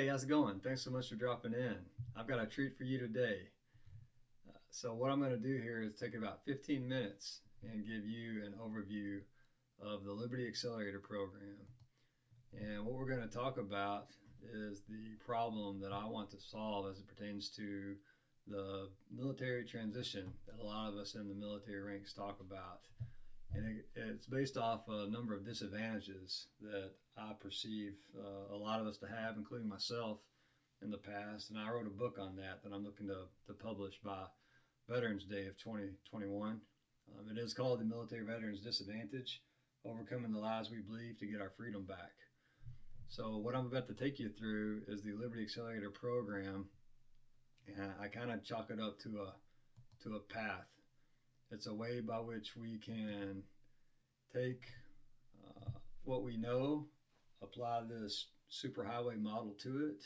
Hey, how's it going? Thanks so much for dropping in. I've got a treat for you today. So, what I'm going to do here is take about 15 minutes and give you an overview of the Liberty Accelerator Program. And what we're going to talk about is the problem that I want to solve as it pertains to the military transition that a lot of us in the military ranks talk about. And it's based off a number of disadvantages that I perceive a lot of us to have, including myself in the past. And I wrote a book on that I'm looking to publish by Veterans Day of 2021. It is called The Military Veterans Disadvantage, Overcoming the Lies We Believe to Get Our Freedom Back. So what I'm about to take you through is the Liberty Accelerator Program, and I kind of chalk it up to a path. It's a way by which we can take what we know, apply this Superhighway model to it,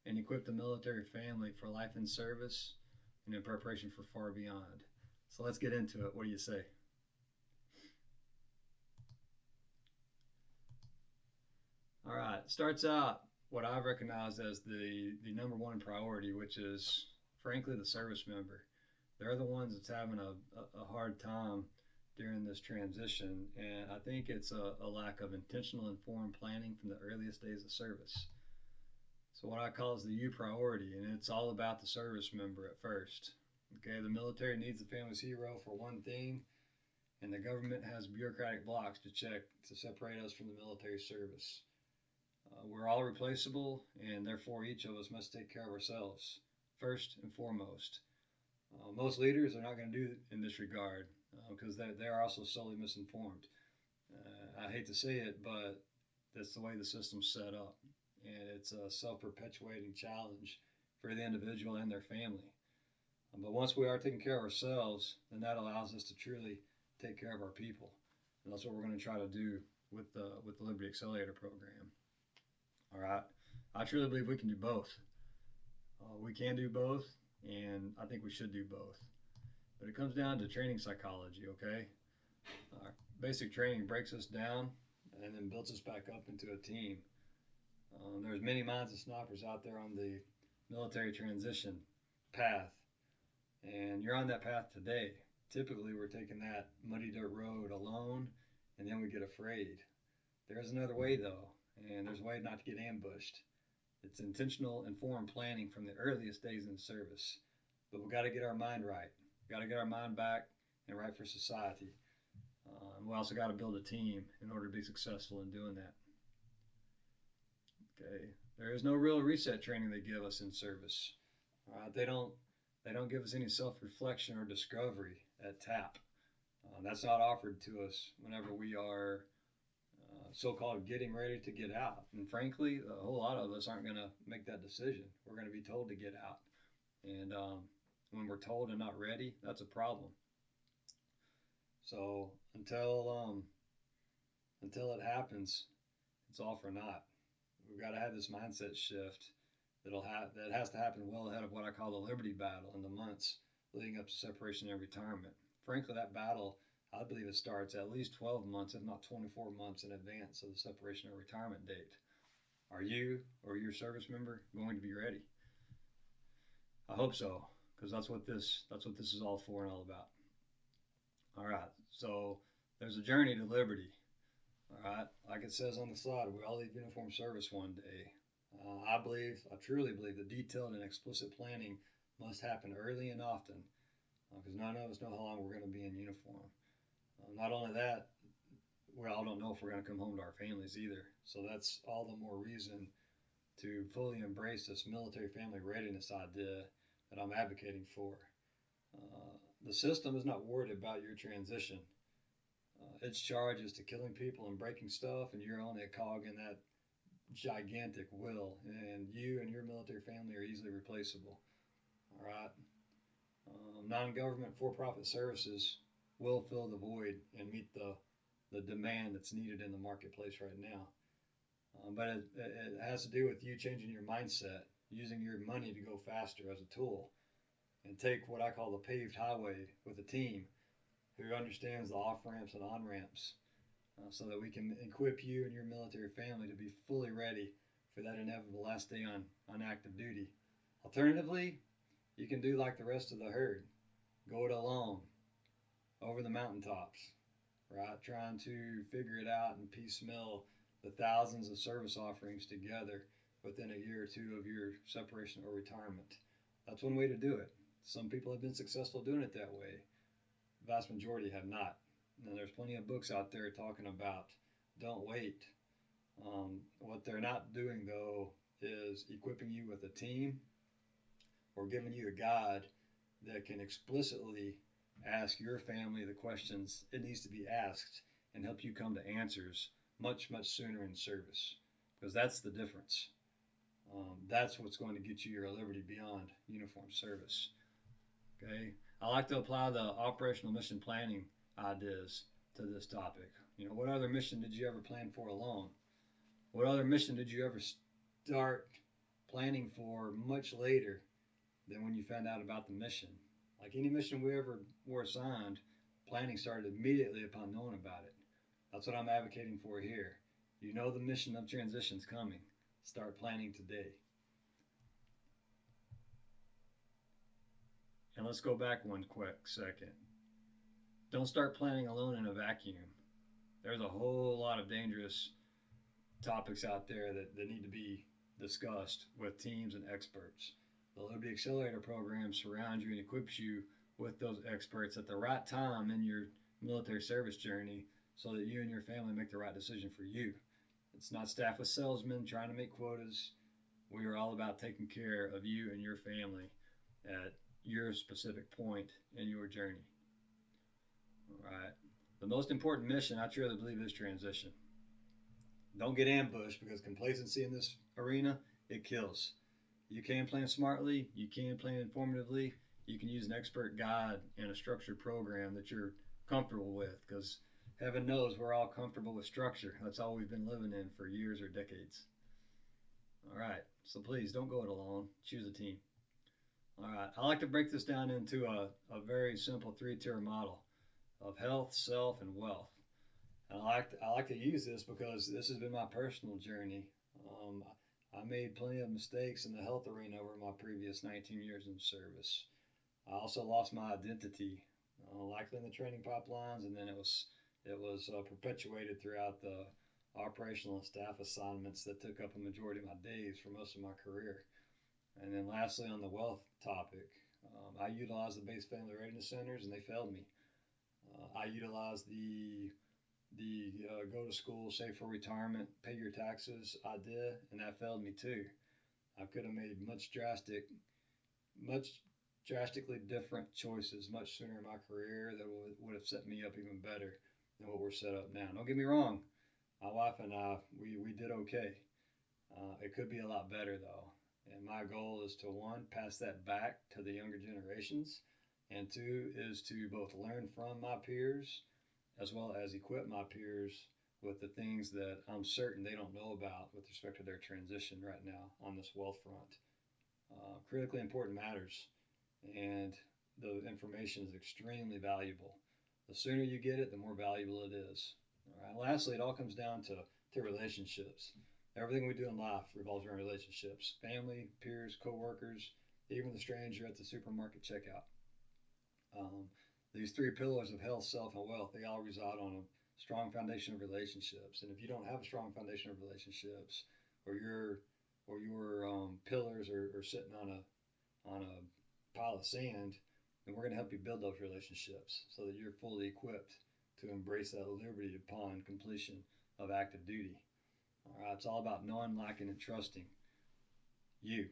and equip the military family for life in service and in preparation for far beyond. So let's get into it. What do you say? All right, starts out what I've recognized as the number one priority, which is frankly the service member. They're the ones that's having a hard time during this transition, and I think it's a lack of intentional informed planning from the earliest days of service. So what I call is the U priority, and it's all about the service member at first. Okay, the military needs the family's hero for one thing, and the government has bureaucratic blocks to check to separate us from the military service. We're all replaceable, and therefore each of us must take care of ourselves first and foremost. Most leaders are not going to do in this regard because they're also solely misinformed. I hate to say it, but that's the way the system's set up. And it's a self-perpetuating challenge for the individual and their family. But once we are taking care of ourselves, then that allows us to truly take care of our people. And that's what we're going to try to do with the Liberty Accelerator Program. All right. I truly believe we can do both. We can do both, and I think we should do both. But it comes down to training psychology, okay? Basic training breaks us down and then builds us back up into a team. There's many minds and snipers out there on the military transition path, and you're on that path today. Typically, we're taking that muddy dirt road alone, and then we get afraid. There is another way, though, and there's a way not to get ambushed. It's intentional, informed planning from the earliest days in service. But we've got to get our mind right. We've got to get our mind back and right for society. We also got to build a team in order to be successful in doing that. Okay, there is no real reset training they give us in service. They don't give us any self-reflection or discovery at TAP. That's not offered to us whenever we are so-called getting ready to get out. And frankly, a whole lot of us aren't going to make that decision. We're going to be told to get out. And when we're told and not ready, that's a problem. So until it happens, it's all for naught. We've got to have this mindset shift that has to happen well ahead of what I call the Liberty battle in the months leading up to separation and retirement. Frankly, that battle, I believe it starts at least 12 months, if not 24 months in advance of the separation or retirement date. Are you or your service member going to be ready? I hope so, because that's what this is all for and all about. All right, so there's a journey to liberty. All right, like it says on the slide, we all leave uniform service one day. I truly believe that detailed and explicit planning must happen early and often, because none of us know how long we're going to be in uniform. Not only that, we all don't know if we're going to come home to our families either. So that's all the more reason to fully embrace this military family readiness idea that I'm advocating for. The system is not worried about your transition. Its charge is to killing people and breaking stuff, and you're only a cog in that gigantic wheel, and you and your military family are easily replaceable. All right. Non-government for-profit services will fill the void and meet the demand that's needed in the marketplace right now. But it has to do with you changing your mindset, using your money to go faster as a tool, and take what I call the paved highway with a team who understands the off-ramps and on-ramps so that we can equip you and your military family to be fully ready for that inevitable last day on active duty. Alternatively, you can do like the rest of the herd. Go it alone, over the mountaintops, right? Trying to figure it out and piecemeal the thousands of service offerings together within a year or two of your separation or retirement. That's one way to do it. Some people have been successful doing it that way. The vast majority have not. And there's plenty of books out there talking about don't wait. What they're not doing, though, is equipping you with a team or giving you a guide that can explicitly ask your family the questions it needs to be asked and help you come to answers much, much sooner in service. Because that's the difference. That's what's going to get you your Liberty Beyond uniform service. Okay, I like to apply the operational mission planning ideas to this topic. You know, what other mission did you ever plan for alone? What other mission did you ever start planning for much later than when you found out about the mission? Like any mission we ever were assigned, planning started immediately upon knowing about it. That's what I'm advocating for here. You know the mission of transition's coming. Start planning today. And let's go back one quick second. Don't start planning alone in a vacuum. There's a whole lot of dangerous topics out there that need to be discussed with teams and experts. The Liberty Accelerator Program surrounds you and equips you with those experts at the right time in your military service journey so that you and your family make the right decision for you. It's not staffed with salesmen trying to make quotas. We are all about taking care of you and your family at your specific point in your journey. All right. The most important mission, I truly believe, is transition. Don't get ambushed, because complacency in this arena, it kills. You can plan smartly. You can plan informatively. You can use an expert guide and a structured program that you're comfortable with, because heaven knows we're all comfortable with structure. That's all we've been living in for years or decades. All right, so please don't go it alone. Choose a team. All right, I like to break this down into a very simple 3-tier model of health, self, and wealth. And I like to use this because this has been my personal journey. I made plenty of mistakes in the health arena over my previous 19 years in service. I also lost my identity, likely in the training pipelines, and then it was perpetuated throughout the operational and staff assignments that took up a majority of my days for most of my career. And then lastly, on the wealth topic, I utilized the base family readiness centers, and they failed me. I utilized the go to school, save for retirement, pay your taxes idea, and that failed me too. I could have made much drastically different choices much sooner in my career that would have set me up even better than what we're set up now. Don't get me wrong, my wife and I, we did okay. It could be a lot better though. And my goal is to, one, pass that back to the younger generations, and two, is to both learn from my peers as well as equip my peers with the things that I'm certain they don't know about with respect to their transition right now on this wealth front. Critically important matters, and the information is extremely valuable. The sooner you get it, the more valuable it is. All right. Lastly, it all comes down to relationships. Everything we do in life revolves around relationships: family, peers, co-workers, even the stranger at the supermarket checkout. These 3 pillars of health, self, and wealth, they all reside on a strong foundation of relationships. And if you don't have a strong foundation of relationships, or your pillars are sitting on a pile of sand, then we're going to help you build those relationships so that you're fully equipped to embrace that liberty upon completion of active duty. All right, it's all about knowing, liking, and trusting you.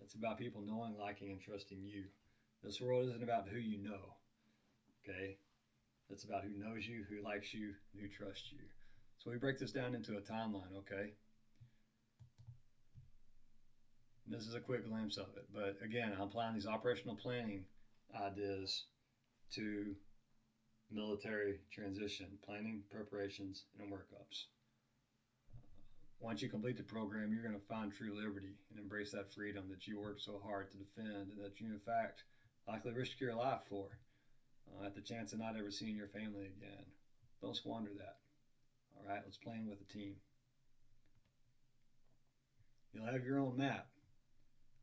It's about people knowing, liking, and trusting you. This world isn't about who you know, okay? It's about who knows you, who likes you, and who trusts you. So we break this down into a timeline, okay? And this is a quick glimpse of it, but again, I'm applying these operational planning ideas to military transition, planning, preparations, and workups. Once you complete the program, you're going to find true liberty and embrace that freedom that you worked so hard to defend, and that you, in fact, likely risked your life for, at the chance of not ever seeing your family again. Don't squander that. All right, let's plan with a team. have your own map,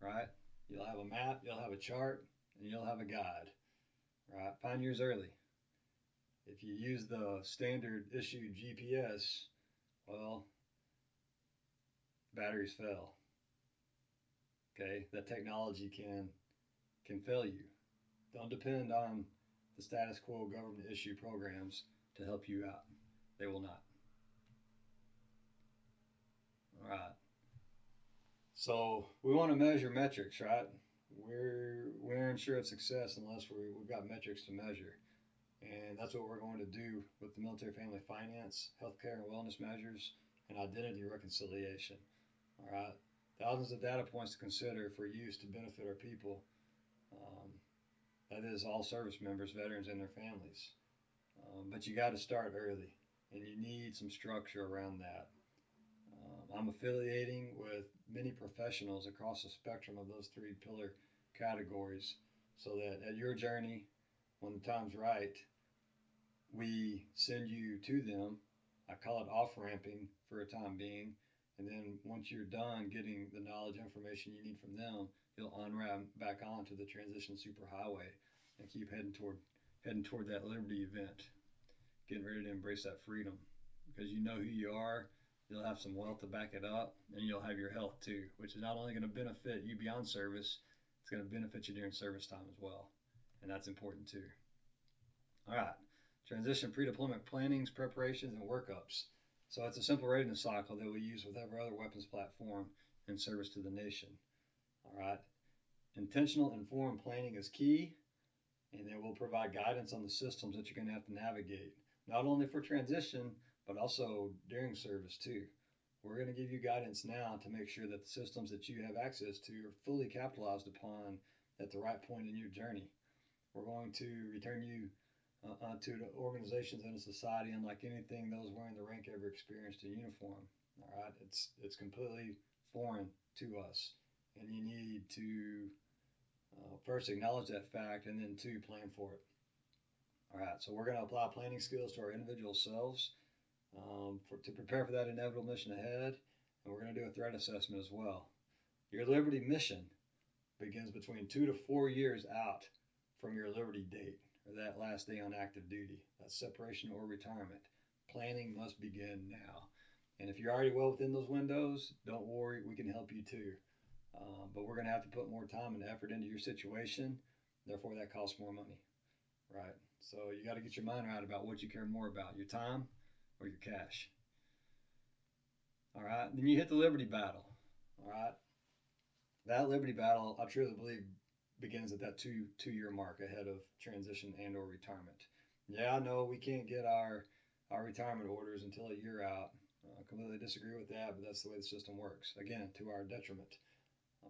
right? You'll have a map, you'll have a chart, and you'll have a guide, right? Find yours early. If you use the standard issue GPS, well, batteries fail. Okay, that technology can fail you. Don't depend on the status quo government issue programs to help you out. They will not. All right. So we want to measure metrics, right? We aren't sure of success unless we've got metrics to measure. And that's what we're going to do with the military family finance, healthcare and wellness measures, and identity reconciliation. All right. Thousands of data points to consider for use to benefit our people. That is all service members, veterans, and their families. But you got to start early, and you need some structure around that. I'm affiliating with many professionals across the spectrum of those three pillar categories so that at your journey, when the time's right, we send you to them. I call it off-ramping for a time being. And then once you're done getting the knowledge information you need from them, you'll on-ramp back onto the transition superhighway and keep heading toward that Liberty event, getting ready to embrace that freedom. Because you know who you are, you'll have some wealth to back it up, and you'll have your health too, which is not only going to benefit you beyond service, it's going to benefit you during service time as well. And that's important too. All right, transition pre-deployment plannings, preparations, and workups. So it's a simple readiness cycle that we use with every other weapons platform in service to the nation. All right, intentional informed planning is key, and it will provide guidance on the systems that you're going to have to navigate, not only for transition, but also during service too. We're going to give you guidance now to make sure that the systems that you have access to are fully capitalized upon at the right point in your journey. We're going to return you to the organizations and a society unlike anything those wearing the rank ever experienced in uniform. All right, it's completely foreign to us, and you need to first acknowledge that fact, and then two, plan for it. All right, so we're going to apply planning skills to our individual selves to prepare for that inevitable mission ahead, and we're going to do a threat assessment as well. Your Liberty mission begins between 2 to 4 years out from your Liberty date, or that last day on active duty. That's separation or retirement. Planning must begin now. And if you're already well within those windows, don't worry, we can help you too. But we're going to have to put more time and effort into your situation. Therefore, that costs more money, right? So you got to get your mind right about what you care more about, your time or your cash. All right, then you hit the Liberty battle. All right, that Liberty battle, I truly believe, begins at that two-year mark ahead of transition and or retirement. Yeah, I know we can't get our retirement orders until a year out. I completely disagree with that, but that's the way the system works. Again, to our detriment.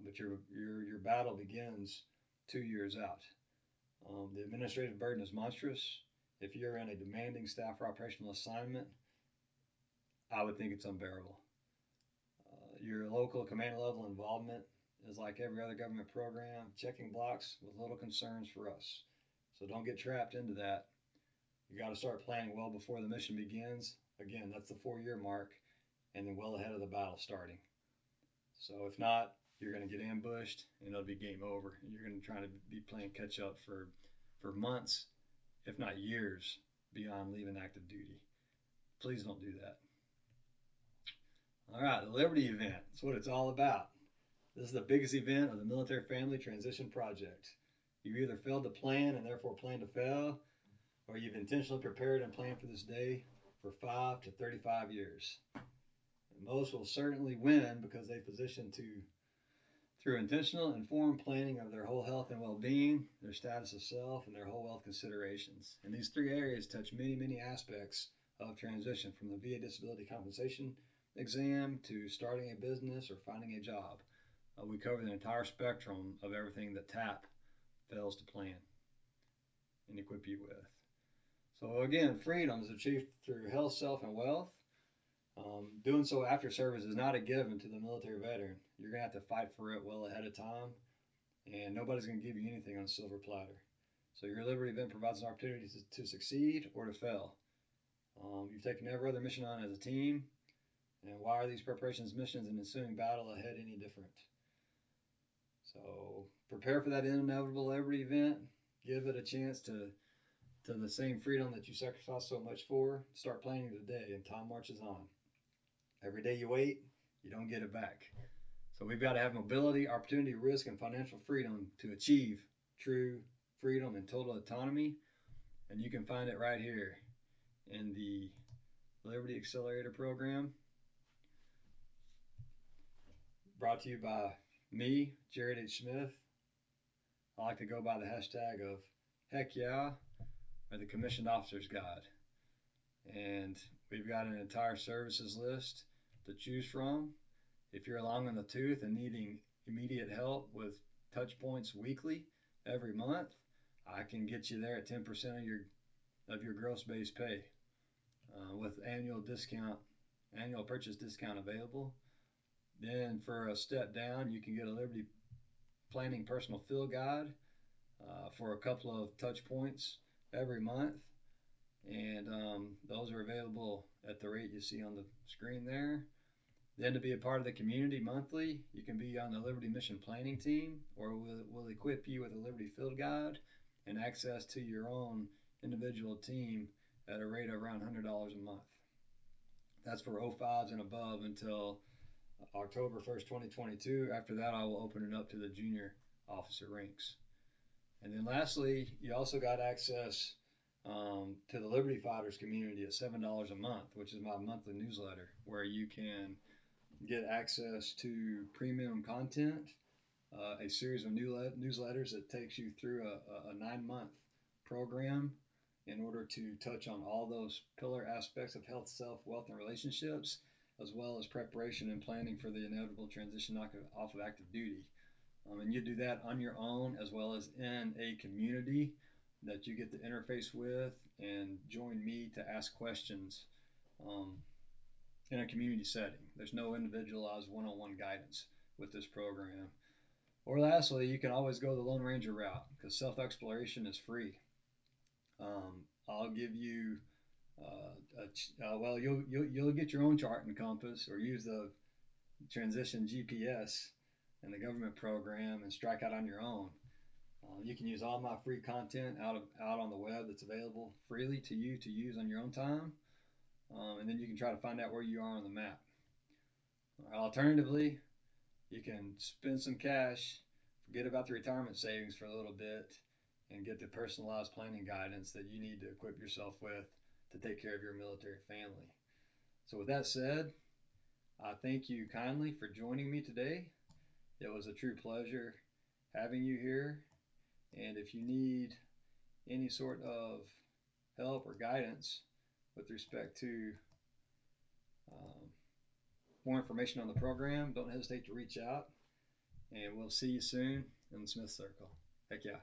But your battle begins 2 years out. The administrative burden is monstrous. If you're in a demanding staff or operational assignment, I would think it's unbearable. Your local command level involvement is like every other government program, checking blocks with little concerns for us. So don't get trapped into that. You got to start planning well before the mission begins. Again, that's the 4-year mark, and then well ahead of the battle starting. So if not, you're going to get ambushed, and it'll be game over. And you're going to try to be playing catch up for months, if not years, beyond leaving active duty. Please don't do that. All right, the Liberty event. That's what it's all about. This is the biggest event of the military family transition project. You either failed to plan and therefore plan to fail, or you've intentionally prepared and planned for this day for 5 to 35 years. And most will certainly win because they positioned through intentional, informed planning of their whole health and well-being, their status of self, and their whole wealth considerations. And these 3 areas touch many, many aspects of transition, from the VA disability compensation exam to starting a business or finding a job. We cover the entire spectrum of everything that TAP fails to plan and equip you with. So again, freedom is achieved through health, self, and wealth. Doing so after service is not a given to the military veteran. You're going to have to fight for it well ahead of time, and nobody's going to give you anything on a silver platter. So your Liberty event provides an opportunity to succeed or to fail. You've taken every other mission on as a team, And why are these preparations, missions, and ensuing battle ahead any different? So prepare for that inevitable Liberty event. Give it a chance to the same freedom that you sacrificed so much for. Start planning today, and time marches on. Every day you wait, you don't get it back. So we've got to have mobility, opportunity, risk, and financial freedom to achieve true freedom and total autonomy. And you can find it right here in the Liberty Accelerator Program. Brought to you by me, Jared H. Smith. I like to go by the hashtag of Heck Yeah, or the Commissioned Officer's Guide. And we've got an entire services list to choose from. If you're long in the tooth and needing immediate help with touch points weekly, every month, I can get you there at 10% of your gross base pay with annual purchase discount available. Then for a step down, you can get a Liberty Planning Personal Field Guide for a couple of touch points every month. And those are available at the rate you see on the screen there. Then to be a part of the community monthly, you can be on the Liberty Mission Planning Team, or we'll equip you with a Liberty Field Guide and access to your own individual team at a rate of around $100 a month. That's for 05s and above until October 1st, 2022. After that, I will open it up to the junior officer ranks. And then lastly, you also got access to the Liberty Fighters community at $7 a month, which is my monthly newsletter, where you can get access to premium content, a series of newsletters that takes you through a 9-month program in order to touch on all those pillar aspects of health, self, wealth, and relationships, as well as preparation and planning for the inevitable transition off of active duty. And you do that on your own, as well as in a community that you get to interface with and join me to ask questions in a community setting. There's no individualized one-on-one guidance with this program. Or lastly, you can always go the Lone Ranger route, because self-exploration is free. I'll give you you'll get your own chart and compass, or use the transition GPS and the government program and strike out on your own. You can use all my free content out on the web that's available freely to you to use on your own time, and then you can try to find out where you are on the map. Alternatively, you can spend some cash, forget about the retirement savings for a little bit, and get the personalized planning guidance that you need to equip yourself with to take care of your military family. So with that said, I thank you kindly for joining me today. It was a true pleasure having you here. And if you need any sort of help or guidance with respect to more information on the program, don't hesitate to reach out. And we'll see you soon in the Smith Circle. Heck yeah.